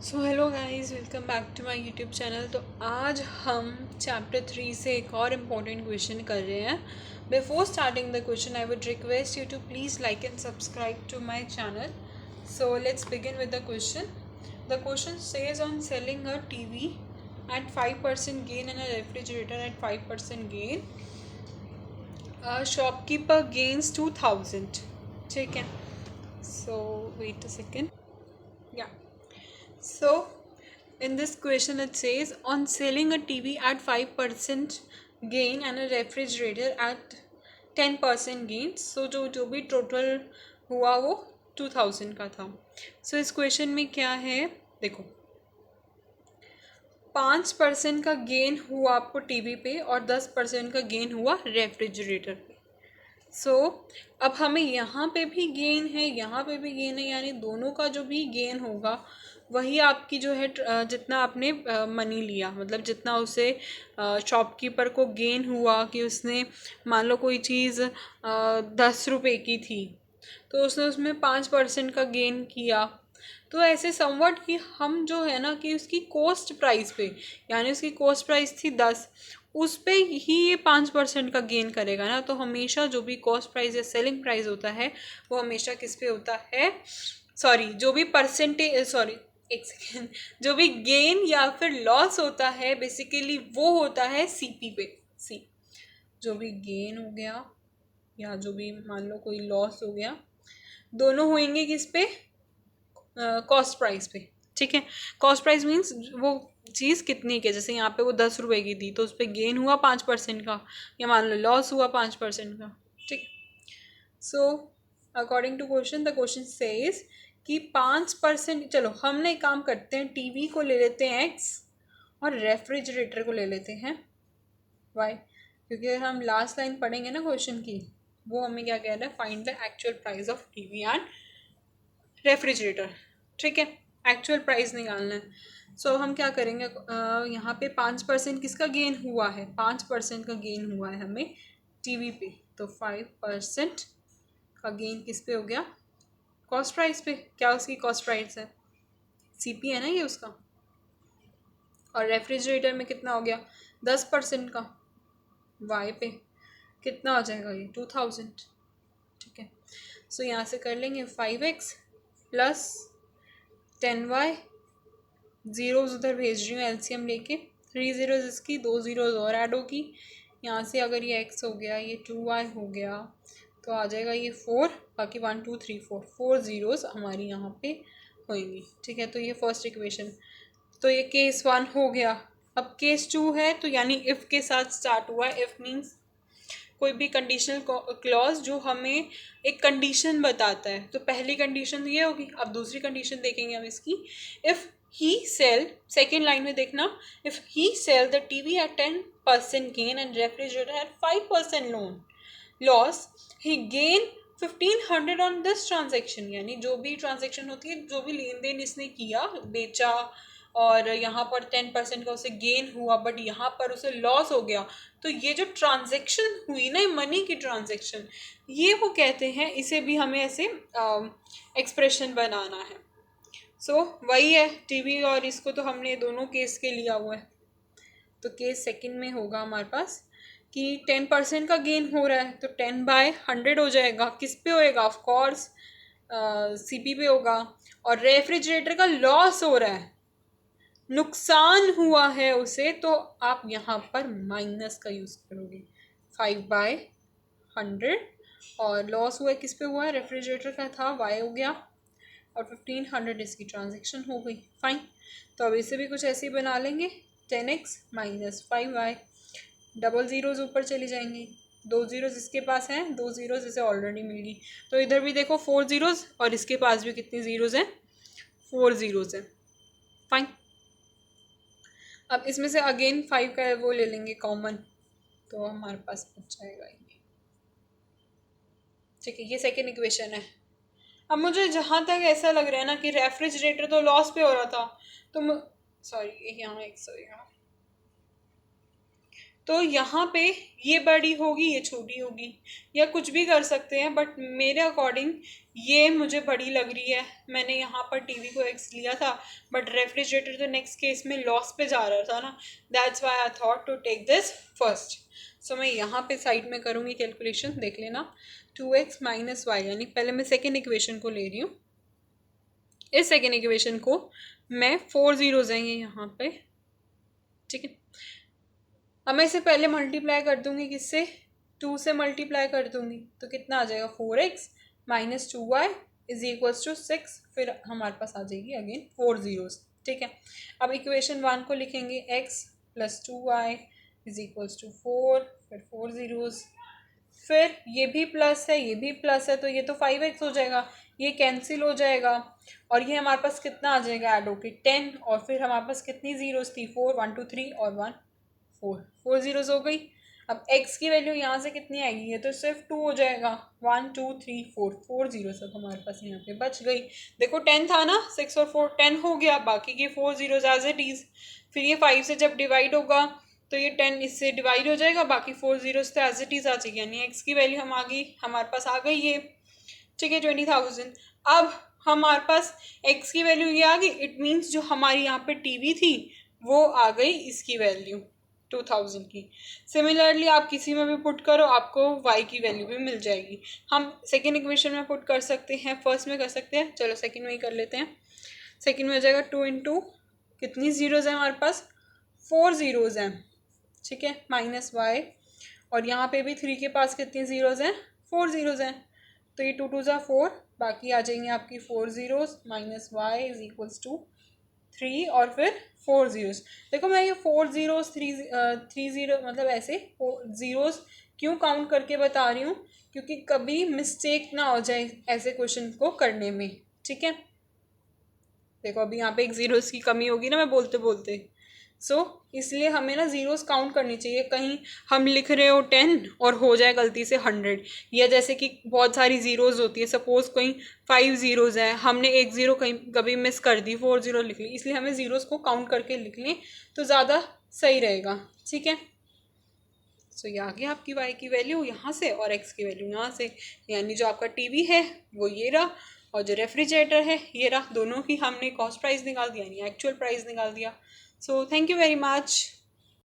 So hello guys, welcome back to my YouTube channel. तो आज हम चैप्टर 3 से एक और इम्पोर्टेंट क्वेश्चन कर रहे हैं। Before starting the question I would request you to please like and subscribe to my channel. So let's begin with the question. The question says on selling a TV at 5% gain and a refrigerator at 5% gain, shopkeeper gains 2000. ठीक है, so wait a second. Yeah. So, in this question it says on selling a TV at 5% gain and a refrigerator at 10% gain, so जो भी total हुआ वो 2000 का था। So इस question में क्या है, देखो 5% का गेन हुआ आपको टीवी पे और 10% का गेन हुआ रेफ्रिजरेटर पे। सो अब हमें यहाँ पे भी गेन है, यहाँ पे भी गेन है, यानी दोनों का जो भी गेन होगा वही आपकी जो है जितना आपने मनी लिया, मतलब जितना उसे शॉपकीपर को गेन हुआ कि उसने मान लो कोई चीज़ 10 रुपये की थी तो उसने उसमें 5% का गेन किया। तो ऐसे समवट कि हम जो है ना कि उसकी कॉस्ट प्राइस पे, यानी उसकी कॉस्ट प्राइस थी 10, उस पे ही ये 5% का गेन करेगा ना। तो हमेशा जो भी कॉस्ट प्राइस या सेलिंग प्राइस होता है वो हमेशा किस पे होता है, सॉरी जो भी परसेंटेज, सॉरी एक सेकेंड, जो भी गेन या फिर लॉस होता है बेसिकली वो होता है सीपी पे। सी जो भी गेन हो गया या जो भी मान लो कोई लॉस हो गया, दोनों होंगे किस पे, कॉस्ट प्राइस पे। ठीक है, कॉस्ट प्राइस मीन्स वो चीज़ कितनी के, जैसे यहाँ पे वो 10 रुपए की थी तो उस पर गेन हुआ 5% का, या मान लो लॉस हुआ 5% का। ठीक, so according to question the question says कि 5%, चलो हमने एक काम करते हैं, टीवी को ले लेते हैं एक्स और रेफ्रिजरेटर को ले लेते हैं वाई, क्योंकि अगर हम लास्ट लाइन पढ़ेंगे ना क्वेश्चन की, वो हमें क्या कह रहा है, find the actual price of TV and refrigerator. ठीक है, एक्चुअल प्राइस निकालना है। सो हम क्या करेंगे, यहाँ पे 5% किसका गेन हुआ है, 5% का गेन हुआ है हमें टीवी पे, तो 5% का गेन किस पे हो गया, कॉस्ट प्राइस पे। क्या उसकी कॉस्ट प्राइस है, सीपी है ना ये उसका। और रेफ्रिजरेटर में कितना हो गया, 10% का, वाई पे कितना हो जाएगा ये 2000। ठीक है, सो यहाँ से कर लेंगे 5x प्लस 10y, ज़ीरोज़ उधर भेज रही हूँ एलसीएम लेके, 3 ज़ीरोज़ इसकी, 2 ज़ीरोज़ और ऐड होगी यहाँ से। अगर ये x हो गया, ये 2y हो गया, तो आ जाएगा ये 4, बाकी 1 2 3 4, 4 ज़ीरोज़ हमारी यहाँ पे होंगी। ठीक है, तो ये फर्स्ट इक्वेशन, तो ये केस 1 हो गया। अब केस 2 है, तो यानी इफ़ के साथ स्टार्ट हुआ है। इफ़ मीन्स कोई भी कंडीशनल क्लॉज जो हमें एक कंडीशन बताता है। तो पहली कंडीशन ये होगी, अब दूसरी कंडीशन देखेंगे हम इसकी। If he sell, second line में देखना, if he sell the TV at 10% gain and refrigerator at 5% loan loss, he gain 1500 on this transaction. यानी जो भी ट्रांजेक्शन होती है, जो भी लेन देन इसने किया, बेचा, और यहाँ पर 10% का उसे गेन हुआ बट यहाँ पर उसे लॉस हो गया, तो ये जो ट्रांजेक्शन हुई ना, मनी की ट्रांजेक्शन, ये वो कहते हैं, इसे भी हमें ऐसे एक्सप्रेशन बनाना है। सो वही है टीवी, और इसको तो हमने दोनों केस के लिया हुआ है। तो केस सेकंड में होगा हमारे पास कि 10% का गेन हो रहा है, तो 10/100 हो जाएगा, किस पे होएगा, ऑफ कोर्स सीपी पे होगा। और रेफ्रिजरेटर का लॉस हो रहा है, नुकसान हुआ है उसे, तो आप यहाँ पर माइनस का यूज़ करोगे, 5/100। और लॉस हुआ है, किस पे हुआ है, रेफ्रिजरेटर का था, वाई हो गया, और 1500 इसकी ट्रांजेक्शन हो गई। फाइन, तो अब इसे भी कुछ ऐसे ही बना लेंगे, 10x minus 5y, double zeros ऊपर चली जाएंगी, 2 ज़ीरोज़ इसके पास हैं, 2 ज़ीरोज़ इसे ऑलरेडी मिल गई, तो इधर भी देखो 4 ज़ीरोज़, और इसके पास भी कितनी ज़ीरोज़ हैं, 4 ज़ीरोज़ हैं। फाइन, अब इसमें से अगेन 5 का वो ले लेंगे कॉमन, तो हमारे पास बच जाएगा ये। ठीक है, ये सेकेंड इक्वेशन है। अब मुझे जहाँ तक ऐसा लग रहा है ना कि रेफ्रिजरेटर तो लॉस पे हो रहा था, तो सॉरी यहाँ एक, सॉरी यहाँ तो यहाँ पे ये बड़ी होगी ये छोटी होगी, या कुछ भी कर सकते हैं, बट मेरे अकॉर्डिंग ये मुझे बड़ी लग रही है। मैंने यहाँ पर टीवी को एक्स लिया था, बट रेफ्रिजरेटर तो नेक्स्ट केस में लॉस पे जा रहा था ना, that's why I thought to take this first. So मैं यहाँ पे साइड में करूँगी कैलकुलेशन, देख लेना। 2x माइनस वाई, यानी पहले मैं सेकेंड इक्वेशन को ले रही हूँ। इस सेकेंड इक्वेशन को मैं 4 जीरोज आएंगे यहाँ पे, ठीक है। अब मैं इसे पहले मल्टीप्लाई कर दूंगी, किससे? 2 से मल्टीप्लाई कर दूंगी, तो कितना आ जाएगा? 4x minus 2y is equals to 6। फिर हमारे पास आ जाएगी अगेन 4 जीरोज, ठीक है। अब इक्वेशन 1 को लिखेंगे x plus 2y is equals to 4, फिर 4 जीरोज, फिर ये भी प्लस है ये भी प्लस है, तो ये तो 5x हो जाएगा, ये कैंसिल हो जाएगा, और ये हमारे पास कितना आ जाएगा ऐड होके 10, और फिर हमारे पास कितनी जीरोस थी? 4, 1 2 3 और 1 4 जीरोस हो गई। अब x की वैल्यू यहाँ से कितनी आएगी? ये तो सिर्फ 2 हो जाएगा। 1 2 3 4 जीरो सब हमारे पास यहाँ पे बच गई। देखो 10 था ना, 6 और 4 10 हो गया, बाकी के 4 जीरोज एज इट इज। फिर ये 5 से जब डिवाइड होगा तो ये 10 इससे डिवाइड हो जाएगा, बाकी 4 जीरोज तो एज इट इज आ जाएगी, यानी x की वैल्यू हम आ गई, हमारे पास आ गई ये, ठीक है, 20,000। अब हमारे पास x की वैल्यू ये आ गई, इट मीन्स जो हमारी यहाँ पे टीवी थी वो आ गई इसकी वैल्यू 2000 की। सिमिलरली आप किसी में भी पुट करो, आपको y की वैल्यू भी मिल जाएगी। हम सेकेंड इक्वेशन में पुट कर सकते हैं, फर्स्ट में कर सकते हैं, चलो सेकेंड में ही कर लेते हैं। सेकेंड में हो जाएगा 2 इंटू कितनी जीरोज है हमारे पास? 4 जीरोज हैं, ठीक है, माइनस y, और यहाँ पे भी 3 के पास कितनी जीरोज हैं? 4 जीरोज हैं, तो ये 2 2 ज़ा 4, बाकी आ जाएंगे आपकी 4 zeros minus y is equals to 3, और फिर 4 जीरोज। देखो मैं ये 4 जीरोज 3 जीरो मतलब ऐसे जीरोज क्यों काउंट करके बता रही हूँ, क्योंकि कभी मिस्टेक ना हो जाए ऐसे क्वेश्चन को करने में, ठीक है। देखो अभी यहाँ पे एक जीरोस की कमी होगी ना मैं बोलते बोलते, सो इसलिए हमें ना जीरोस काउंट करनी चाहिए। कहीं हम लिख रहे हो 10 और हो जाए गलती से 100, या जैसे कि बहुत सारी जीरोस होती है, सपोज कहीं 5 जीरोस है, हमने एक जीरो कहीं कभी मिस कर दी, 4 जीरो लिख ली, इसलिए हमें जीरोस को काउंट करके लिख लें तो ज़्यादा सही रहेगा, ठीक है। सो ये आ गया आपकी y की वैल्यू यहाँ से और x की वैल्यू यहाँ से, यानी जो आपका टीवी है वो ये रहा, और जो रेफ्रिजरेटर है ये रहा। दोनों की हमने कॉस्ट प्राइस निकाल दिया, यानी एक्चुअल प्राइस निकाल दिया। So thank you very much.